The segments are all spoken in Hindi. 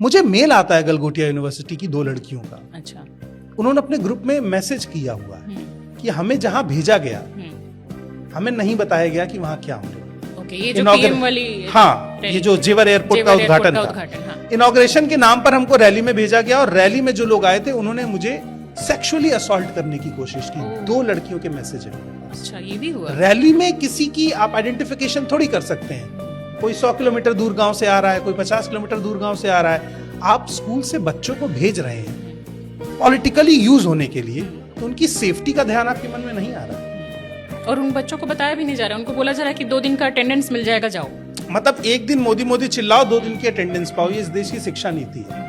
मुझे मेल आता है गलगोटिया यूनिवर्सिटी की 2 लड़कियों का। अच्छा। उन्होंने अपने ग्रुप में मैसेज किया हुआ है कि हमें जहां भेजा गया हमें नहीं बताया गया कि वहां क्या हो रहा है। ओके, ये जो पीएम वाली, हाँ, ये जो जेवर एयरपोर्ट का उद्घाटन था, इनॉग्रेशन के नाम पर हमको रैली में भेजा गया और रैली में जो लोग आए थे उन्होंने मुझे सेक्सुअली असॉल्ट करने की कोशिश की। 2 लड़कियों के मैसेज है। अच्छा, ये भी हुआ। रैली में किसी की आप आइडेंटिफिकेशन थोड़ी कर सकते हैं। कोई 100 किलोमीटर दूर गांव से आ रहा है, कोई 50 किलोमीटर दूर गांव से आ रहा है। आप स्कूल से बच्चों को भेज रहे हैं पॉलिटिकली यूज होने के लिए, तो उनकी सेफ्टी का ध्यान आपके मन में नहीं आ रहा। और उन बच्चों को बताया भी नहीं जा रहा, उनको बोला जा रहा है कि 2 दिन का अटेंडेंस मिल जाएगा, जाओ। मतलब एक दिन मोदी मोदी चिल्लाओ, 2 दिन की अटेंडेंस पाओ, ये इस देश की शिक्षा नीति है।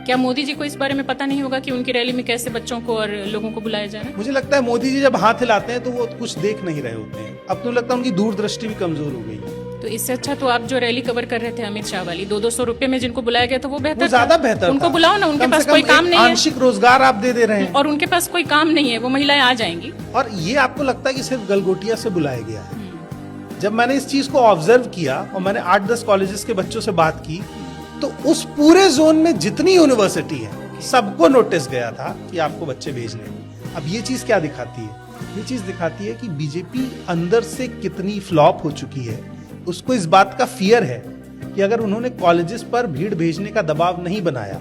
क्या मोदी जी को इस बारे में पता नहीं होगा कि उनकी रैली में कैसे बच्चों को और लोगों को बुलाया जा रहा है? मुझे लगता है मोदी जी जब हाथ हिलाते हैं तो वो कुछ देख नहीं रहे होते हैं। अब तो लगता है उनकी दूरदृष्टि भी कमजोर हो गई है। तो इससे अच्छा तो आप जो रैली कवर कर रहे थे अमित शाह वाली, 200-200 रुपए में जिनको बुलाया गया था वो बेहतर, वो ज्यादा बेहतर। उनको बुलाओ ना, उनके पास कोई काम नहीं है, आंशिक रोजगार आप दे रहे हैं और उनके पास कोई काम नहीं है, वो महिलाएं आ जाएंगी। और ये आपको लगता है कि सिर्फ गलगोटिया से बुलाया गया है? जब मैंने इस चीज को ऑब्जर्व किया और मैंने 8-10 कॉलेजेस के बच्चों से बात की, तो उस पूरे जोन में जितनी यूनिवर्सिटी है सबको नोटिस गया था कि आपको बच्चे भेजने हैं। अब ये चीज क्या दिखाती है? ये चीज दिखाती है कि बीजेपी अंदर से कितनी फ्लॉप हो चुकी है। उसको इस बात का फियर है कि अगर उन्होंने कॉलेजेस पर भीड़ भेजने का दबाव नहीं बनाया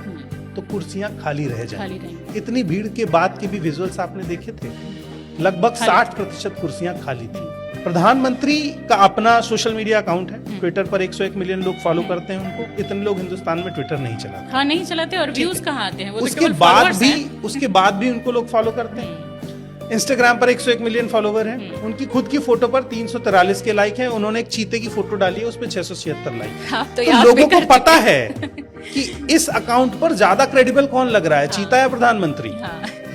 तो कुर्सियां खाली रह जाएंगी। इतनी भीड़ के बाद के भी विजुअल्स आपने देखे थे, लगभग 60% कुर्सियां खाली थी। प्रधानमंत्री का अपना सोशल मीडिया अकाउंट है, ट्विटर पर 101 मिलियन लोग फॉलो करते हैं उनको। इतने लोग हिंदुस्तान में ट्विटर नहीं चलाते। हाँ, नहीं चलाते, और व्यूज कहाँ आते हैं? वो उसके बाद भी उनको लोग फॉलो करते हैं। इंस्टाग्राम पर 101 मिलियन फॉलोवर हैं। उनकी खुद की फोटो पर 343 के लाइक हैं। उन्होंने एक चीते की फोटो डाली है, उस पर 676 लाइक। तो लोगों को पता है कि इस अकाउंट पर ज्यादा क्रेडिबल कौन लग रहा है, चीता या प्रधानमंत्री।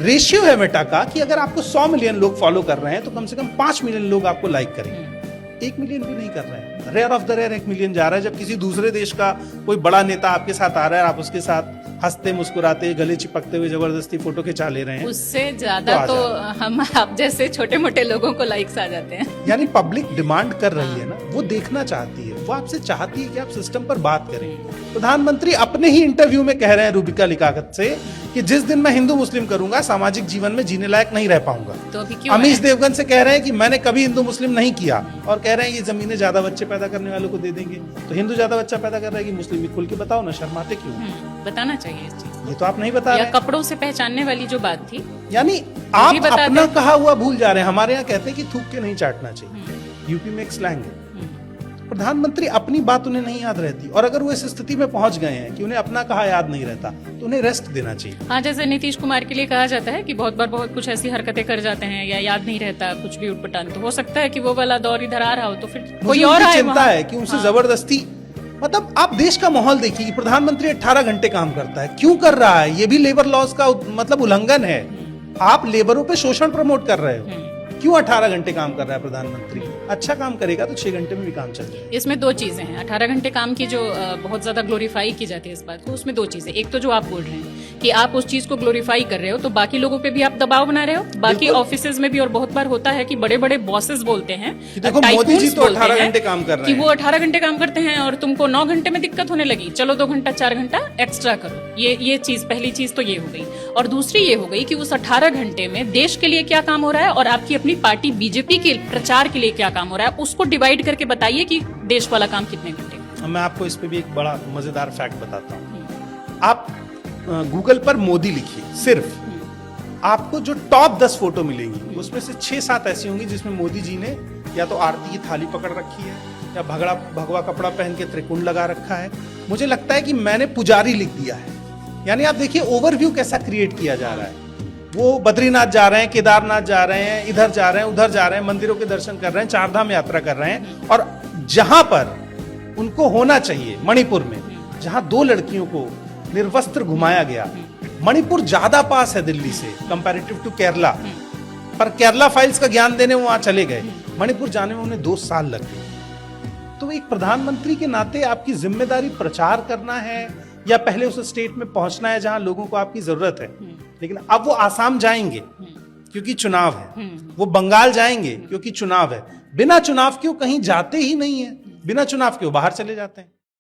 रेशियो है मेटा का कि अगर आपको 100 मिलियन लोग फॉलो कर रहे हैं तो कम से कम 5 मिलियन लोग आपको लाइक करेंगे। 1 मिलियन भी नहीं कर रहे हैं, rare of the rare 1 million जा रहा है। जब किसी दूसरे देश का कोई बड़ा नेता आपके साथ आ रहा है, आप उसके साथ हंसते मुस्कुराते गले चिपकते हुए जबरदस्ती फोटो खिंचा ले रहे हैं, उससे ज्यादा तो हम आप जैसे छोटे मोटे लोगों को लाइक्स आ जाते हैं। यानी पब्लिक डिमांड कर रही है ना, वो देखना चाहती है, वो आपसे चाहती है कि आप सिस्टम पर बात करें। प्रधानमंत्री अपने ही इंटरव्यू में कह रहे हैं रूबिका लिकायत से कि जिस दिन मैं हिंदू मुस्लिम करूंगा सामाजिक जीवन में जीने लायक नहीं रह पाऊंगा। तो अभी क्यों अमीश देवगन से कह रहे हैं कि मैंने कभी हिंदू मुस्लिम नहीं किया, और कह रहे हैं ये जमीनें ज्यादा बच्चे पैदा करने वालों को दे देंगे। तो हिंदू ज्यादा बच्चा पैदा कर रहा है कि मुस्लिम? खुल के बताओ ना, शर्माते क्यों? बताना चाहिए इस चीज। ये तो आप नहीं बता रहे। कपड़ों से पहचानने वाली जो बात थी, यानी आप अपना कहा हुआ भूल जा रहे हैं। हमारे यहाँ कहते हैं कि थूक के नहीं चाटना चाहिए, यूपी में एक स्लैंग है। प्रधानमंत्री अपनी बात उन्हें नहीं याद रहती, और अगर वो इस स्थिति में पहुंच गए हैं कि उन्हें अपना कहा याद नहीं रहता तो उन्हें रेस्ट देना चाहिए। हाँ, जैसे नीतीश कुमार के लिए कहा जाता है कि बहुत बार बहुत कुछ ऐसी हरकतें कर जाते हैं या याद नहीं रहता, कुछ भी उठपटांग, तो हो सकता है कि वो वाला दौर इधर आ रहा हो तो फिर कोई और आए। चिंता है कि उनसे जबरदस्ती, मतलब आप देश का माहौल देखिए कि प्रधानमंत्री 18 घंटे काम करता है, क्यों कर रहा है? ये भी लेबर लॉज का मतलब उल्लंघन है। आप लेबरों पे शोषण प्रमोट कर रहे हो। क्यों 18 घंटे काम कर रहा है प्रधानमंत्री? अच्छा काम करेगा तो 6 घंटे में भी काम चल जाएगा। इसमें 2 चीजें हैं। 18 घंटे काम की जो बहुत ज्यादा ग्लोरीफाई की जाती है इस बात को, उसमें 2 चीजें। एक तो जो आप बोल रहे हैं कि आप उस चीज को ग्लोरीफाई कर रहे हो तो बाकी लोगों पे भी आप दबाव बना रहे हो। बाकी ऑफिसेज में भी, और बहुत बार होता है कि बड़े बड़े बॉसेस बोलते हैं, देखो मोदी जी तो 18 घंटे काम कर रहे हैं, कि वो 18 घंटे काम करते हैं और तुमको 9 घंटे में दिक्कत होने लगी, चलो 2 घंटा 4 घंटा एक्स्ट्रा करो। ये चीज, पहली चीज तो ये हो गई। और दूसरी ये हो गई कि उस 18 घंटे में देश के लिए क्या काम हो रहा है और आपकी अपनी पार्टी बीजेपी के प्रचार के लिए क्या काम हो रहा है, उसको डिवाइड करके बताइए कि देश वाला काम कितने घंटे। मैं आपको इस पे भी एक बड़ा मजेदार फैक्ट बताता हूँ। आप गूगल पर मोदी लिखिए, सिर्फ आपको जो टॉप 10 फोटो मिलेंगी उसमें से 6-7 ऐसी होंगी जिसमें मोदी जी ने या तो आरती की थाली पकड़ रखी है या भगवा कपड़ा पहन के त्रिकुंड लगा रखा है। मुझे लगता है कि मैंने पुजारी लिख दिया है। यानी आप देखिए ओवरव्यू कैसा क्रिएट किया जा रहा है। वो बद्रीनाथ जा रहे हैं, केदारनाथ जा रहे हैं, इधर जा रहे हैं, उधर जा रहे हैं, मंदिरों के दर्शन कर रहे हैं, 4 धाम यात्रा कर रहे हैं, और जहां पर उनको होना चाहिए, मणिपुर में जहां 2 लड़कियों को निर्वस्त्र घुमाया गया, मणिपुर ज्यादा पास है दिल्ली से कंपैरेटिव टू केरला, पर केरला फाइल्स का ज्ञान देने वहां चले गए, मणिपुर जाने में उन्हें 2 साल लग गए। तो एक प्रधानमंत्री के नाते आपकी जिम्मेदारी प्रचार करना है या पहले उस स्टेट में पहुंचना है जहां लोगों को आपकी जरूरत है। लेकिन अब वो आसाम जाएंगे क्योंकि चुनाव है, वो बंगाल जाएंगे क्योंकि चुनाव है। बिना चुनाव क्यों कहीं जाते ही नहीं है, बिना चुनाव क्यों बाहर चले जाते हैं।